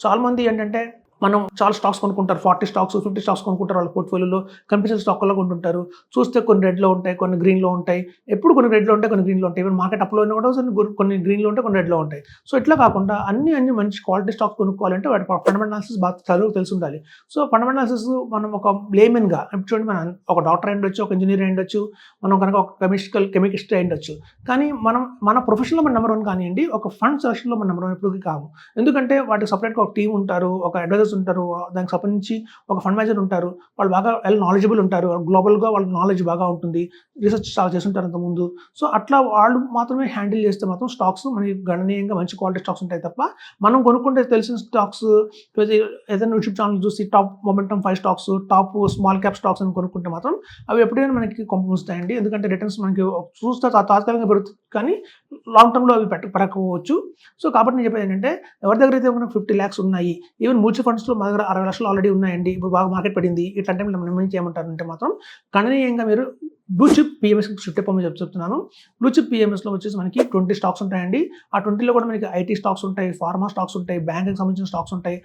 చాలామంది ఏంటంటే మనం చాలా స్టాక్స్ కొనుక్కుంటారు, 40 స్టాక్స్ 50 స్టాక్స్ కొనుక్కుంటారు వాళ్ళ పోర్ట్ఫోలియోలో, కనిపించిన స్టాక్లో కొంటుంటారు. చూస్తే కొన్ని రెడ్లో ఉంటాయి, కొన్ని గ్రీన్లో ఉంటాయి, ఎప్పుడు కొన్ని రెడ్లో ఉంటాయి, కొన్ని గ్రీన్లో ఉంటాయి. ఈవెన్ మార్కెట్ అప్లో కూడా కొన్ని గ్రీన్లో ఉంటాయి, కొన్ని రెడ్లో ఉంటాయి. సో ఇట్లా కాకుండా అన్ని మంచి క్వాలిటీ స్టాక్స్ కొనుక్కోవాలంటే వాటి ఫండమెంటల్ అనాలిసిస్ బాగా తెలిసి ఉండాలి. సో ఫండమెంటల్ అనాలిసిస్ మనం ఒక లేమెన్గా చూడండి, మనం ఒక డాక్టర్ అయి ఉండొచ్చు, ఒక ఇంజనీర్ అయి ఉండొచ్చు, మనం కనుక ఒక కెమిస్ట్ అయి ఉండొచ్చు. కానీ మన ప్రొఫెషన్లో మన నెంబర్ 1 కానివ్వండి, ఒక ఫండ్ సెలక్షన్లో మన నెంబర్ 1 ఎప్పుడు కాము. ఎందుకంటే వాటికి సపరేట్గా ఒక టీం ఉంటారు, ఒక అడ్వైజర్స్ ఉంటారు, దానికి సంబంధించి ఒక ఫండ్ మేనేజర్ ఉంటారు. వాళ్ళు బాగా నాలెడ్జబుల్ ఉంటారు, గ్లోబల్గా వాళ్ళ నాలెడ్జ్ బాగా ఉంటుంది, రీసెర్చ్ చాలా చేస్తుంటారు అంతకుముందు. సో అట్లా వాళ్ళు మాత్రమే హ్యాండిల్ చేస్తే మాత్రం స్టాక్స్ మనకి గణనీయంగా మంచి క్వాలిటీ స్టాక్స్ ఉంటాయి తప్ప, మనం కొనుక్కుంటే తెలిసిన స్టాక్స్ ఏదైనా యూట్యూబ్ ఛానల్ చూసి top momentum 5 stocks, top small cap stocks అని కొనుక్కుంటే మాత్రం అవి ఎప్పుడైనా మనకి కొంపముస్తాయండి. ఎందుకంటే రిటర్న్స్ మనకి చూస్తే తాత్కాలికంగా పెరుగుతుంది, కానీ లాంగ్ టర్మ్లో అవి పెరగకపోవచ్చు. సో కాబట్టి నేను చెప్పేది ఏంటంటే, ఎవరి దగ్గర అయితే మనకు 50 lakhs ఉన్నాయి, ఈవెన్ మ్యూచువల్ ఫండ్స్లో మా దగ్గర 60 లక్షలు ఆల్రెడీ ఉన్నాయండి, ఇప్పుడు బాగా మార్కెట్ పడింది, ఇట్లాంటి టైంలో మనం ఏం చేయమంటారంటే మాత్రం గణనీయంగా మీరు బ్లూ చిప్ పిఎంఎస్కి షిఫ్ట్ అయిపోమని చెప్తున్నాను. బ్లూ చిప్ పిఎంఎస్లో వచ్చేసి మనకి 20 స్టాక్స్ ఉంటాయండి. ఆ 20లో కూడా మనకి ఐటీ స్టాక్స్ ఉంటాయి, ఫార్మా స్టాక్స్ ఉంటాయి, బ్యాంకింగ్ సంబంధించిన స్టాక్స్ ఉంటాయి,